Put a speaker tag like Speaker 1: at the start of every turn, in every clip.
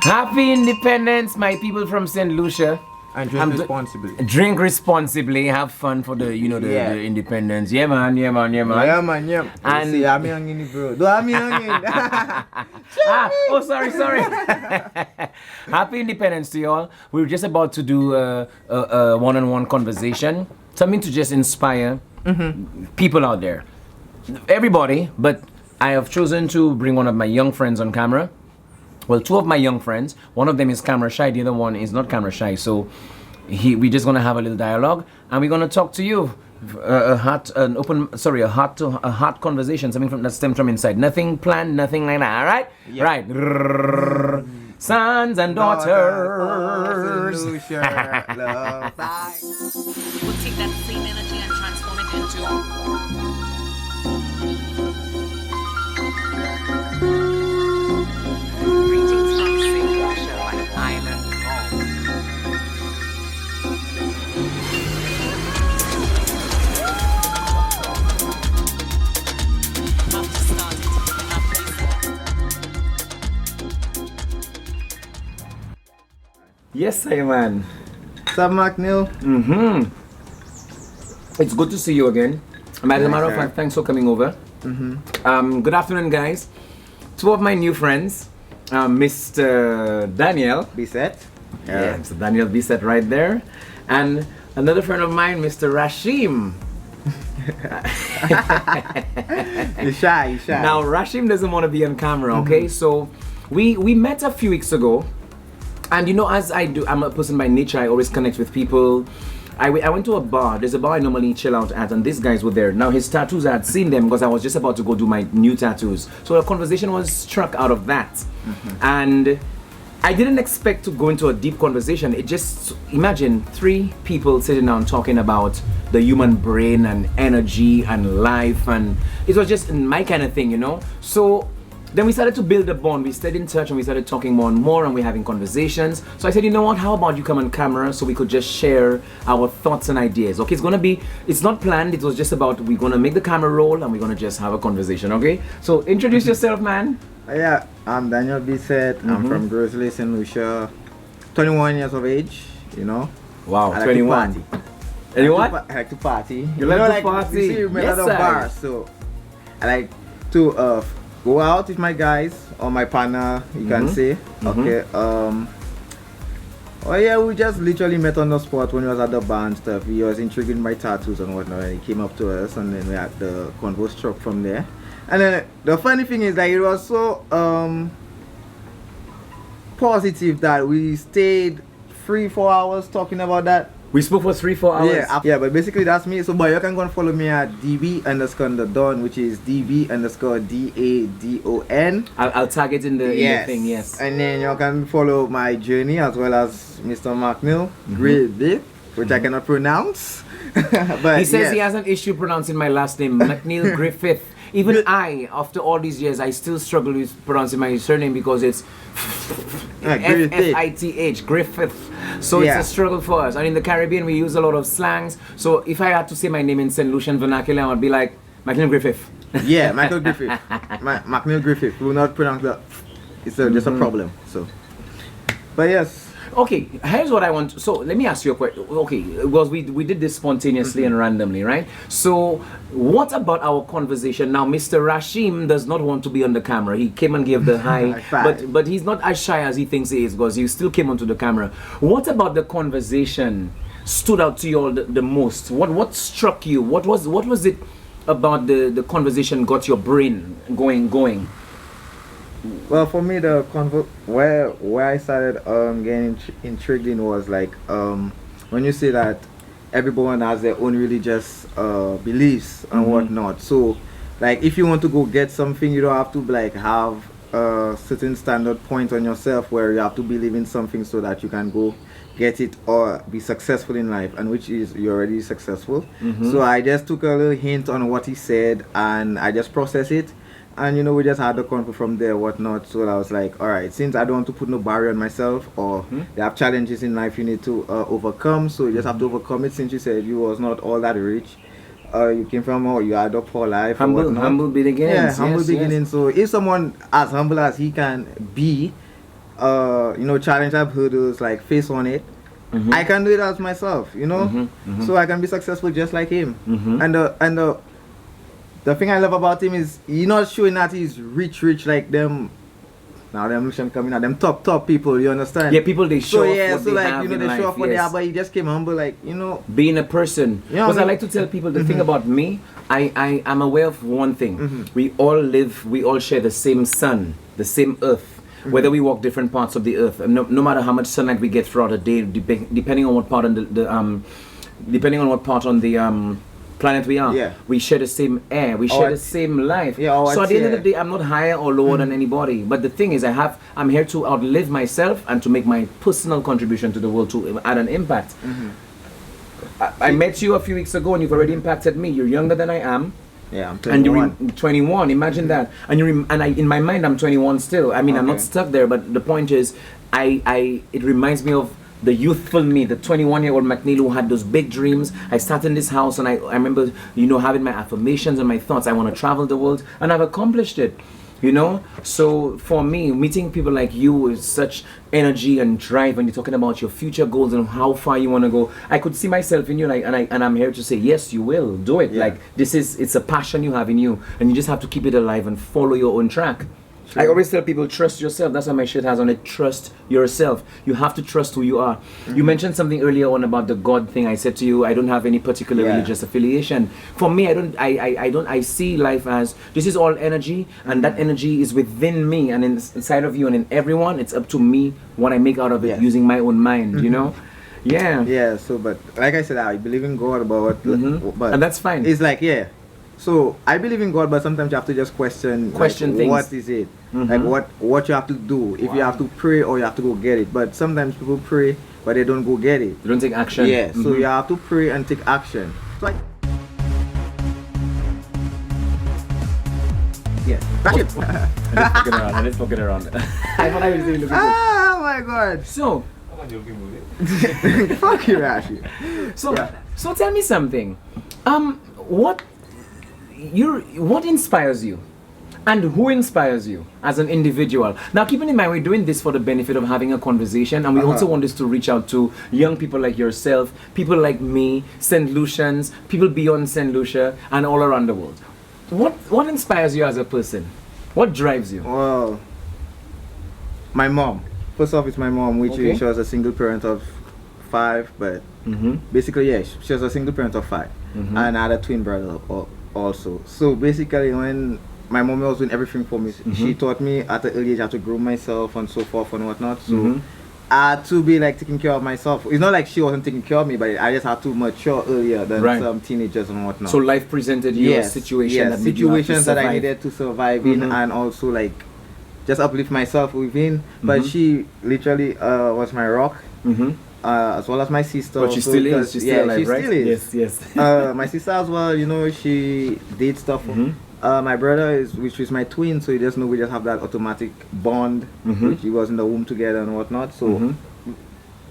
Speaker 1: Happy Independence, my people from St. Lucia.
Speaker 2: And drink responsibly.
Speaker 1: Drink responsibly. Have fun for the, the independence. Yeah, man.
Speaker 2: Yeah, man.
Speaker 1: And
Speaker 2: see, I'm young, bro. Do I'm young?
Speaker 1: Sorry. Happy Independence to you all. We were just about to do a one-on-one conversation. Something to just inspire people out there. Everybody, but I have chosen to bring one of my young friends on camera. Well, two of my young friends. One of them is camera shy. The other one is not camera shy. So we're just gonna have a little dialogue, and we're gonna talk to you. A heart conversation. Something that stems from inside. Nothing planned. Nothing like that. All right.
Speaker 2: Yeah.
Speaker 1: Right. Sons and daughters.
Speaker 2: Lucia, love.
Speaker 3: We'll take that same energy and transform it into. Greetings from St. Lucia, my island home. About to start it.
Speaker 1: Yes, I man.
Speaker 2: What's up, McNeil?
Speaker 1: It's good to see you again. As a matter of fact, thanks for coming over. Good afternoon, guys. Two of my new friends, Mr. Daniel.
Speaker 2: Beset?
Speaker 1: Yeah, Mr. Daniel Beset right there. And another friend of mine, Mr. Rashim.
Speaker 2: You're shy.
Speaker 1: Now, Rashim doesn't want to be on camera, okay? So, we met a few weeks ago. And as I do, I'm a person by nature, I always connect with people. I went to a bar. There's a bar I normally chill out at, and these guys were there. Now his tattoos, I had seen them because I was just about to go do my new tattoos. So a conversation was struck out of that. And I didn't expect to go into a deep conversation. It just, imagine 3 people sitting down talking about the human brain and energy and life, and it was just my kind of thing, So then we started to build a bond. We stayed in touch and we started talking more and more, and we're having conversations. So I said, you know what, how about you come on camera so we could just share our thoughts and ideas. Okay, it's not planned, it was just about, we're gonna make the camera roll and we're gonna just have a conversation, okay? So introduce yourself, man.
Speaker 2: Yeah, I'm Daniel Beset. I'm from Grizzly, St. Lucia. 21 years of age,
Speaker 1: Wow,
Speaker 2: I like
Speaker 1: 21.
Speaker 2: To party.
Speaker 1: And you what?
Speaker 2: I like to party.
Speaker 1: You like to party?
Speaker 2: You see, we
Speaker 1: Yes,
Speaker 2: at a
Speaker 1: sir.
Speaker 2: bar, so I like to go out with my guys or my partner, you can say. Okay. We just literally met on the spot when we was at the bar and stuff. He was intrigued by tattoos and whatnot, and he came up to us, and then we had the convo struck from there. And then the funny thing is that it was so positive that we stayed 3-4 hours talking about that.
Speaker 1: We spoke for 3-4 hours.
Speaker 2: Yeah, but basically that's me. So, boy, you can go and follow me at DB_Don, which is DB_DADON.
Speaker 1: I'll tag it in the thing, yes.
Speaker 2: And then you can follow my journey as well as Mr. McNeil, Griffith, which I cannot pronounce. But
Speaker 1: he says he has an issue pronouncing my last name, McNeil Griffith. Even I, after all these years, I still struggle with pronouncing my surname because it's F-F-I-T-H, Griffith. So it's a struggle for us. And in the Caribbean, we use a lot of slangs. So if I had to say my name in St. Lucian vernacular, I would be like, McNeil Griffith.
Speaker 2: Yeah, Michael Griffith. McNeil Griffith. We will not pronounce that. It's just a problem. So, but yes.
Speaker 1: Okay, here's what I want. So let me ask you a question. Okay, because we did this spontaneously and randomly, right? So what about our conversation now? Mr. Rashim does not want to be on the camera. He came and gave the high, but he's not as shy as he thinks he is, because he still came onto the camera. What about the conversation stood out to you all the most? What struck you? What was it about the conversation got your brain going?
Speaker 2: Well, for me, the where I started getting intrigued in was like when you say that everyone has their own religious beliefs and whatnot. So, like, if you want to go get something, you don't have to like have a certain standard point on yourself where you have to believe in something so that you can go get it or be successful in life, and which is you're already successful. So I just took a little hint on what he said and I just processed it. And we just had the convo from there, whatnot. So I was like, all right, since I don't want to put no barrier on myself, or there have challenges in life you need to overcome, so you just have to overcome it. Since you said you was not all that rich, you came from, or you had a poor life,
Speaker 1: humble beginnings.
Speaker 2: Yeah, humble beginnings. So if someone as humble as he can be, challenge up hurdles, like face on it. I can do it as myself, so I can be successful just like him. And the thing I love about him is he's not showing that he's rich like them. Now them Lucian coming out, them top people, you understand?
Speaker 1: Yeah, people they show off what
Speaker 2: so
Speaker 1: they
Speaker 2: like
Speaker 1: have in
Speaker 2: they
Speaker 1: life,
Speaker 2: show off what they
Speaker 1: yes.
Speaker 2: have, but he just came humble, like
Speaker 1: Being a person.
Speaker 2: You know
Speaker 1: Because
Speaker 2: what I
Speaker 1: I like to tell people the thing about me, I am aware of one thing. We all share the same sun, the same earth. Whether we walk different parts of the earth, no matter how much sunlight we get throughout a day, depending on what part on the planet we are, we share the same air, we share the same life. So at the end of the day, I'm not higher or lower than anybody. But the thing is, I'm here to outlive myself and to make my personal contribution to the world to add an impact. I met you a few weeks ago, and you've already impacted me. You're younger than I am.
Speaker 2: Yeah, I'm 21.
Speaker 1: And you're 21. Imagine that. And in my mind, I'm 21 still. I mean, I'm not stuck there. But the point is, it reminds me of the youthful me, the 21-year-old McNeil who had those big dreams. I started in this house, and I remember, having my affirmations and my thoughts. I want to travel the world, and I've accomplished it. So for me, meeting people like you with such energy and drive, and you're talking about your future goals and how far you want to go, I could see myself in you, and I'm here to say, yes, you will do it. Like it's a passion you have in you, and you just have to keep it alive and follow your own track. Sure. I always tell people, trust yourself. That's why my shirt has on it, trust yourself. You have to trust who you are. You mentioned something earlier on about the God thing. I said to you, I don't have any particular religious affiliation. For me, I see life as, this is all energy, and that energy is within me and inside of you and in everyone. It's up to me what I make out of it using my own mind, Yeah,
Speaker 2: so, but like I said, I believe in God, but
Speaker 1: and that's fine.
Speaker 2: It's like, so I believe in God, but sometimes you have to just question
Speaker 1: things.
Speaker 2: What is it? Like what you have to do, if you have to pray or you have to go get it. But sometimes people pray but they don't go get it.
Speaker 1: They don't take action.
Speaker 2: So you have to pray and take action. So that's it.
Speaker 1: I just fucking around. I thought I was doing
Speaker 2: oh my God.
Speaker 1: So
Speaker 2: fuck you, Rashi.
Speaker 1: So tell me something. What inspires you, and who inspires you as an individual? Now, keeping in mind, we're doing this for the benefit of having a conversation, and we also want this to reach out to young people like yourself, people like me, St. Lucians, people beyond St. Lucia, and all around the world. What inspires you as a person? What drives you?
Speaker 2: Well, my mom. First off, it's my mom, which she was a single parent of 5, but basically, she was a single parent of 5, and I had a twin brother also. So basically, when my mom was doing everything for me, she taught me at an early age how to grow myself and so forth and whatnot. So I had to be like taking care of myself. It's not like she wasn't taking care of me, but I just had to mature earlier than some teenagers and whatnot.
Speaker 1: So life presented you a situation that situations that
Speaker 2: I needed to survive in, and also like just uplift myself within. But she literally was my rock. As well as my sister.
Speaker 1: But she still is. She's still alive, right?
Speaker 2: Still is.
Speaker 1: Yes.
Speaker 2: My sister as well, she did stuff. My brother which is my twin, so you just know we just have that automatic bond, which he was in the womb together and whatnot. So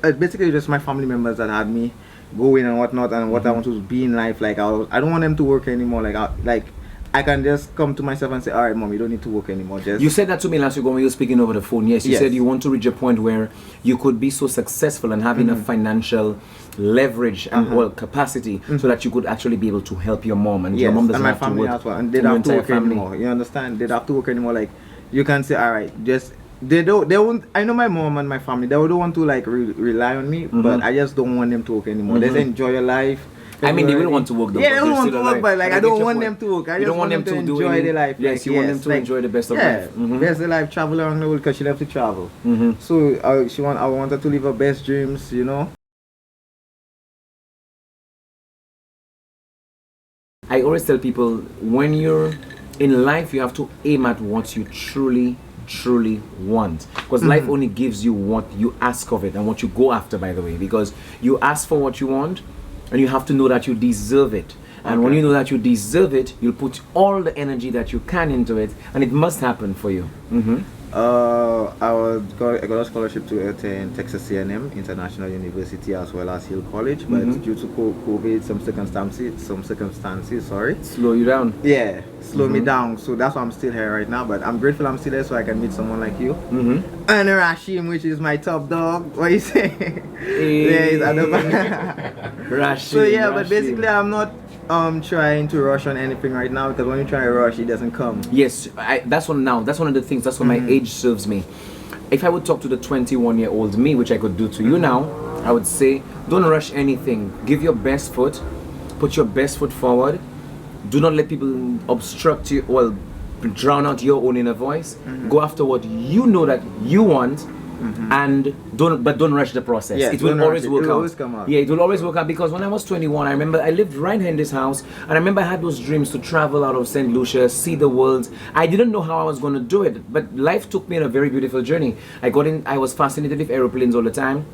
Speaker 2: basically just my family members that had me going and whatnot, and what I want to be in life. Like I don't want them to work anymore. Like I can just come to myself and say, all right, mom, you don't need to work anymore.
Speaker 1: You said that to me last week when we were speaking over the phone. Yes, you said you want to reach a point where you could be so successful and have enough financial leverage and capacity so that you could actually be able to help your mom, and your mom doesn't
Speaker 2: and my
Speaker 1: have
Speaker 2: family
Speaker 1: to work.
Speaker 2: as well, and they don't have to work anymore. You understand? They don't have to work anymore. Like you can say, all right, just they won't. I know my mom and my family, they don't want to like rely on me, but I just don't want them to work anymore. Just enjoy your life.
Speaker 1: I mean, they will want to work though.
Speaker 2: Yeah, they will want to work, but like I don't want them to work. I just want them to enjoy their life.
Speaker 1: Yes, you want them to enjoy the best of life.
Speaker 2: Best of life, travel around the world, because she loves to travel. So I want her to live her best dreams,
Speaker 1: I always tell people, when you're in life, you have to aim at what you truly want, because life only gives you what you ask of it and what you go after, by the way, because you ask for what you want and you have to know that you deserve it. And when you know that you deserve it, you'll put all the energy that you can into it, and it must happen for you.
Speaker 2: I got a scholarship to attend Texas A&M International University as well as Hill College, but due to COVID, some circumstances, sorry,
Speaker 1: Slow you down.
Speaker 2: yeah, slow me down. So that's why I'm still here right now. But I'm grateful I'm still here so I can meet someone like you. And Rashim, which is my top dog. What you say? Yeah, he's at the back.
Speaker 1: Rashim,
Speaker 2: So yeah, but
Speaker 1: Rashim.
Speaker 2: basically I'm not trying to rush on anything right now, because when you try to rush, it doesn't come.
Speaker 1: Yes, that's one of the things. That's what my age serves me. If I would talk to the 21-year-old me, which I could do to you now, I would say, don't rush anything. Give your best foot. Put your best foot forward. Do not let people obstruct you or drown out your own inner voice. Go after what you know that you want. And don't rush the process.
Speaker 2: Yeah,
Speaker 1: it will
Speaker 2: don't
Speaker 1: always
Speaker 2: rush it.
Speaker 1: work
Speaker 2: It will
Speaker 1: out.
Speaker 2: always come out.
Speaker 1: Yeah, it will always work out, because when I was 21, I remember I lived right here in this house, and I remember I had those dreams to travel out of St. Lucia, see the world. I didn't know how I was going to do it, but life took me on a very beautiful journey. I was fascinated with aeroplanes all the time.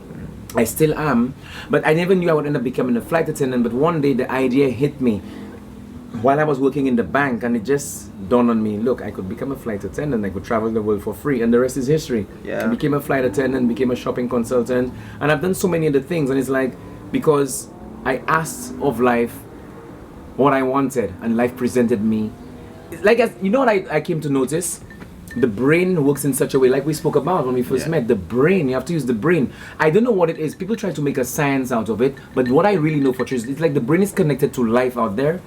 Speaker 1: I still am, but I never knew I would end up becoming a flight attendant. But one day the idea hit me while I was working in the bank, and it just dawned on me, look, I could become a flight attendant, I could travel the world for free, and the rest is history.
Speaker 2: Yeah.
Speaker 1: I became a flight attendant, became a shopping consultant, and I've done so many other things, and it's like, because I asked of life what I wanted, and life presented me. Like, you know what I came to notice? The brain works in such a way, like we spoke about when we first met. The brain, you have to use the brain. I don't know what it is. People try to make a science out of it, but what I really know for sure is it's like the brain is connected to life out there.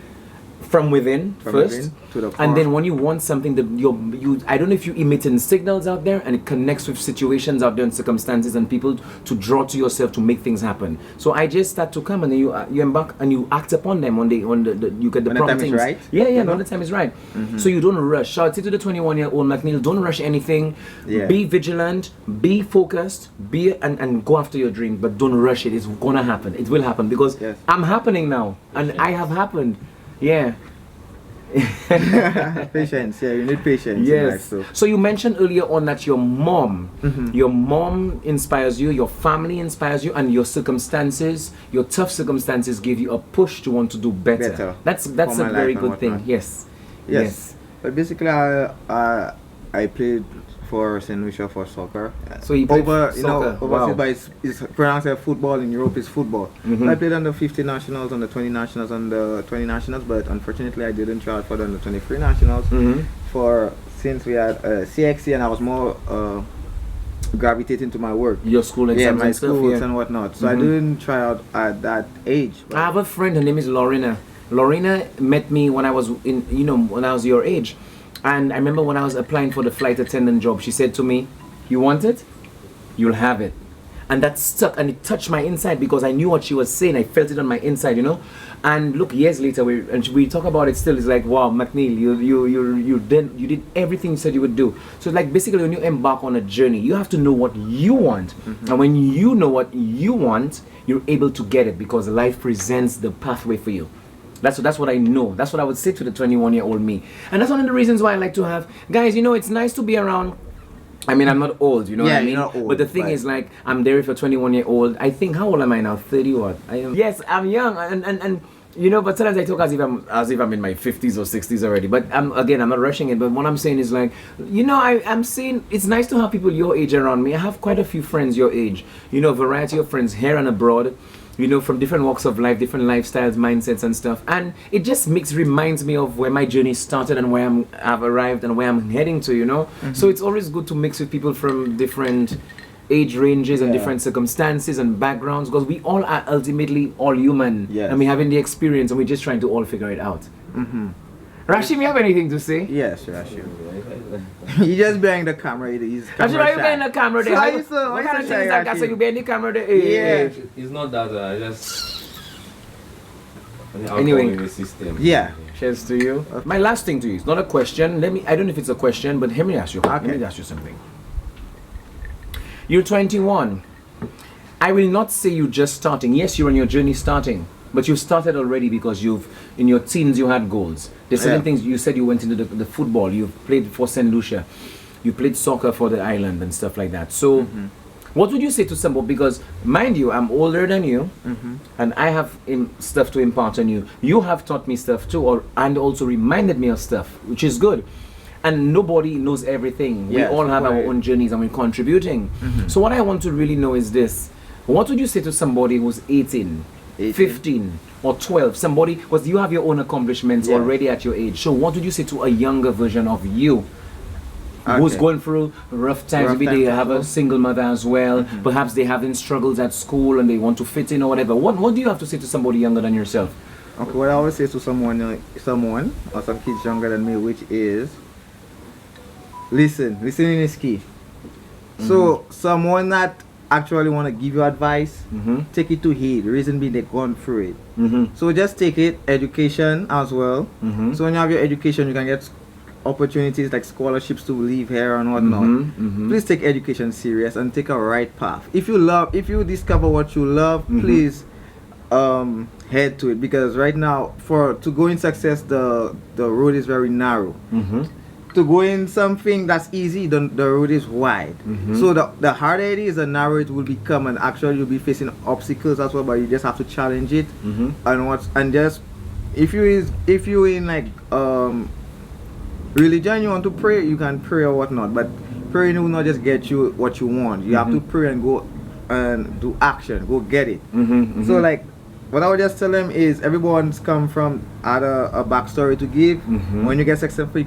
Speaker 1: From within first,
Speaker 2: to the
Speaker 1: and
Speaker 2: core.
Speaker 1: then when you want something, that you I don't know if you emitting signals out there, and it connects with situations out there and circumstances and people to draw to yourself to make things happen. So I just start to come, and then you embark and you act upon them when you get the
Speaker 2: When the time is
Speaker 1: promptings.
Speaker 2: right.
Speaker 1: Yeah, when the time is right. So you don't rush. So I'd say to the 21-year-old McNeil, don't rush anything.
Speaker 2: Yeah.
Speaker 1: Be vigilant, be focused, and go after your dream, but don't rush it. It's gonna happen. It will happen, because
Speaker 2: Yes.
Speaker 1: I'm happening now, and I have happened. Yeah.
Speaker 2: Patience, yeah, you need patience in life,
Speaker 1: Yes.
Speaker 2: so.
Speaker 1: So you mentioned earlier on that your mom inspires you, your family inspires you, and your circumstances, your tough circumstances give you a push to want to do better. That's
Speaker 2: for
Speaker 1: a
Speaker 2: my
Speaker 1: very
Speaker 2: life and
Speaker 1: good thing.
Speaker 2: whatnot.
Speaker 1: Yes.
Speaker 2: But basically, I played for St. Lucia for soccer.
Speaker 1: So you played
Speaker 2: Overseas,
Speaker 1: soccer. Wow.
Speaker 2: but it's pronounced as football. In Europe, it's football. I played on the 50 nationals, on the 20 nationals, on the 20 nationals, but unfortunately, I didn't try out for the 23 nationals. Since we had CXC, and I was more gravitating to my work.
Speaker 1: Your school exams
Speaker 2: Yeah, my
Speaker 1: and stuff,
Speaker 2: schools
Speaker 1: yeah.
Speaker 2: and whatnot. So I didn't try out at that age.
Speaker 1: I have a friend, her name is Lorena. Lorena met me when I was when I was your age. And I remember when I was applying for the flight attendant job, she said to me, "You want it? You'll have it." And that stuck, and it touched my inside, because I knew what she was saying. I felt it on my inside, And look, years later, we talk about it still. It's like, wow, McNeil, you did everything you said you would do. So like, basically, when you embark on a journey, you have to know what you want. And when you know what you want, you're able to get it, because life presents the pathway for you. That's what I know. That's what I would say to the 21-year-old me. And that's one of the reasons why I like to have guys, it's nice to be around. I mean, I'm not old, you know what I mean?
Speaker 2: You're not old,
Speaker 1: but the thing is, like, I'm there for 21-year-old. I think, how old am I now? 30 what? I am. Yes, I'm young, and but sometimes I talk as if I'm in my 50s or 60s already. But I'm not rushing it. But what I'm saying is, like, I'm saying it's nice to have people your age around me. I have quite a few friends your age. A variety of friends here and abroad. From different walks of life, different lifestyles, mindsets and stuff. And it just reminds me of where my journey started and where I've arrived and where I'm heading to, So it's always good to mix with people from different age ranges and different circumstances and backgrounds, because we all are ultimately all human.
Speaker 2: Yes.
Speaker 1: And we're having the experience, and we're just trying to all figure it out. Rashim, you have anything to say?
Speaker 2: Yes, Rashim. He just behind the camera. He's
Speaker 1: Rashim, are you behind the camera there?
Speaker 2: So
Speaker 1: What kind of things like that? So you behind the camera there?
Speaker 2: Yeah.
Speaker 4: It's not that I just
Speaker 1: Anyway.
Speaker 4: in the system.
Speaker 2: Yeah.
Speaker 1: Cheers to you. My last thing to you, it's not a question. I don't know if it's a question, but let me ask you. Let me ask you something. You're 21. I will not say you're just starting. Yes, you're on your journey starting, but you started already, because in your teens you had goals. There's certain things. You said you went into the football. You've played for St. Lucia. You played soccer for the island and stuff like that. So, what would you say to someone? Because mind you, I'm older than you, and I have stuff to impart on you. You have taught me stuff too, and also reminded me of stuff, which is good. and nobody knows everything.
Speaker 2: Yes,
Speaker 1: We all have our
Speaker 2: right.
Speaker 1: own journeys and we're contributing. So what I want to really know is this. What would you say to somebody who's 18,
Speaker 2: 18.
Speaker 1: 15 or 12? Somebody, because you have your own accomplishments
Speaker 2: Yeah.
Speaker 1: already at your age. So what would you say to a younger version of you? Who's
Speaker 2: Okay.
Speaker 1: going through rough times?
Speaker 2: Rough
Speaker 1: Maybe they
Speaker 2: times
Speaker 1: have a
Speaker 2: as well.
Speaker 1: single mother as well. Perhaps they having struggles at school and they want to fit in or whatever. What do you have to say to somebody younger than yourself?
Speaker 2: Okay, what I always say to someone or some kids younger than me, which is listening is key. So someone that actually want to give you advice, take it to heed. The reason being they've gone through it. So just take it, education as well. So when you have your education, you can get opportunities like scholarships to live here and whatnot. Please take education serious and take a right path. If you discover what you love, please head to it, because right now to go in success, the road is very narrow. To go in something that's easy, the road is wide. So the harder it is, the narrower it will become, and actually you'll be facing obstacles as well, but you just have to challenge it. And just if you in like religion, you want to pray, you can pray or whatnot, but praying will not just get you what you want. You have to pray and go and do action, go get it. So like what I would just tell them is everyone's come from either a backstory to give. When you get successful, you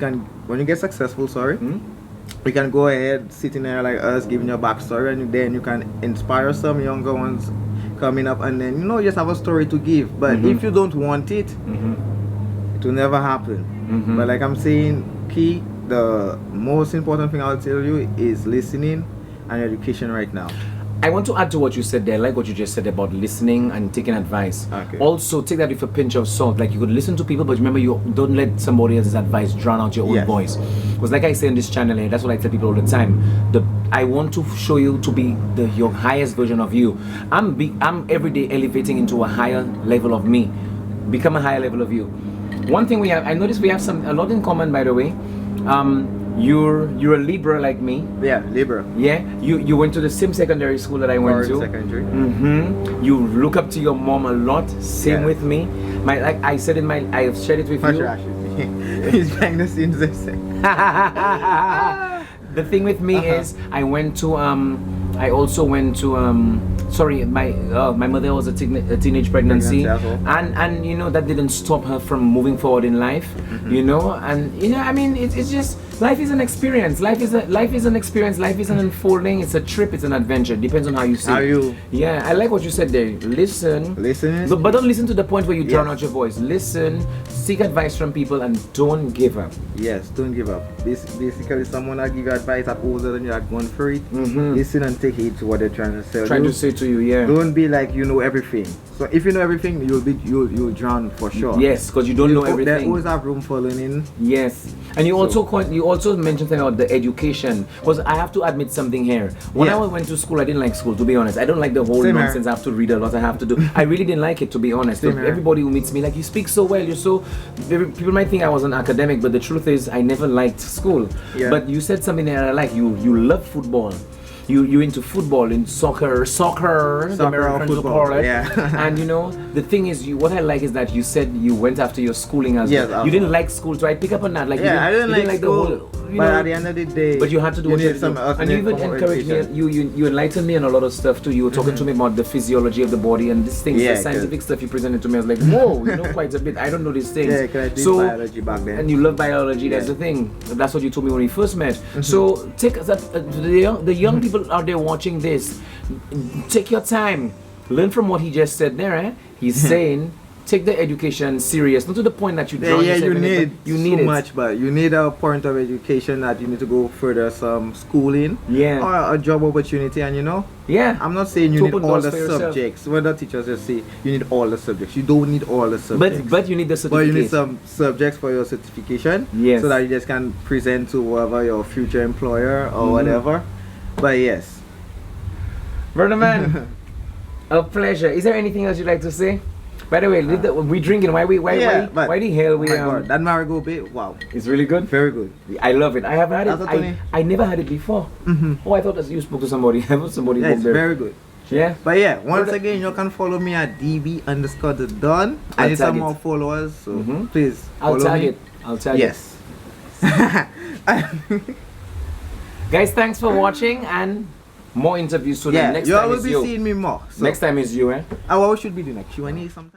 Speaker 2: can go ahead sitting there like us giving your backstory, and then you can inspire some younger ones coming up, and then you just have a story to give. But if you don't want it, it will never happen. But like I'm saying, the most important thing I'll tell you is listening and education right now.
Speaker 1: I want to add to what you said there. I like what you just said about listening and taking advice.
Speaker 2: Okay.
Speaker 1: Also, take that with a pinch of salt. Like, you could listen to people, but remember, you don't let somebody else's advice drown out your own
Speaker 2: Yes.
Speaker 1: voice. Because like I say in this channel here, that's what I tell people all the time. I want to show you to be your highest version of you. I'm every day elevating into a higher level of me. Become a higher level of you. One thing I noticed we have a lot in common, by the way. You're a Libra like me.
Speaker 2: Yeah, Libra.
Speaker 1: Yeah, you went to the same secondary school that I went to.
Speaker 2: Secondary.
Speaker 1: You look up to your mom a lot. Same
Speaker 2: Yeah.
Speaker 1: with me. I said I have shared it with you.
Speaker 2: He's behind the scenes.
Speaker 1: The thing with me is I also went to sorry, my mother was a teenage pregnancy, and that didn't stop her from moving forward in life. I mean, it's just life is an experience. Life is an experience. Life is an unfolding. It's a trip. It's an adventure. Depends on how you see it. Yeah, I like what you said there. Listen, but don't listen to the point where you drown out your voice. Listen, seek advice from people, and don't give up.
Speaker 2: Yes, don't give up. Basically, someone that give you advice that older than you are going for it. Listen and take heed to what they're trying to say.
Speaker 1: To you, yeah.
Speaker 2: Don't be like you know everything. So if you know everything, you'll drown for sure.
Speaker 1: Yes, because you don't know everything.
Speaker 2: They always have room for learning.
Speaker 1: Yes, and you also mentioned something about the education. Because I have to admit something here. When I went to school, I didn't like school. To be honest, I don't like the whole nonsense. I have to read a lot. I have to do. I really didn't like it, to be honest. Everybody who meets me like, you speak so well. You're so. People might think I was an academic, but the truth is, I never liked school.
Speaker 2: Yeah.
Speaker 1: But you said something that I like. You love football. You into football, in soccer, the Americans will call it.
Speaker 2: Yeah.
Speaker 1: And the thing is, what I like is that you said you went after your schooling as well. You didn't like school, so I pick up on that. Like,
Speaker 2: I didn't like school,
Speaker 1: the whole.
Speaker 2: But at the end of the day,
Speaker 1: but you had to do what you had to do. And you even encouraged me. You enlightened me on a lot of stuff too. You were talking to me about the physiology of the body and these things, the scientific stuff you presented to me. I was like, whoa, you know quite a bit. I don't know these things.
Speaker 2: Yeah, because I did biology back then.
Speaker 1: And you love biology. That's the thing. That's what you told me when we first met. So take that. The young people out there watching this, take your time. Learn from what he just said there. He's saying, take the education serious, not to the point that you drown yourself
Speaker 2: you
Speaker 1: in
Speaker 2: need
Speaker 1: it, but you need
Speaker 2: so
Speaker 1: it.
Speaker 2: much, but you need a point of education that you need to go further, some schooling, or a job opportunity, and I'm not saying you need all the subjects. When the teachers just say you need all the subjects, you don't need all the subjects.
Speaker 1: But you need the certificate.
Speaker 2: But you need some subjects for your certification, so that you just can present to whoever your future employer or whatever. But yes,
Speaker 1: brother man, a pleasure. Is there anything else you'd like to say? By the way, we drinking. Why the hell we?
Speaker 2: God, that Marigold bit, wow,
Speaker 1: it's really good.
Speaker 2: Very good.
Speaker 1: I love it. I have had it. I never had it before. Oh, I thought that you spoke to somebody. I thought somebody.
Speaker 2: Yeah, it's very good.
Speaker 1: Yeah.
Speaker 2: But once again, you can follow me at db_the_don. I need some more followers, so please follow me.
Speaker 1: I'll tag it.
Speaker 2: Yes.
Speaker 1: Guys, thanks for watching and more interviews soon.
Speaker 2: Yeah,
Speaker 1: Next
Speaker 2: you
Speaker 1: time
Speaker 2: will
Speaker 1: is
Speaker 2: be
Speaker 1: you.
Speaker 2: seeing me more. So,
Speaker 1: Next time is you, eh?
Speaker 2: what we should be doing, like Q&A sometime.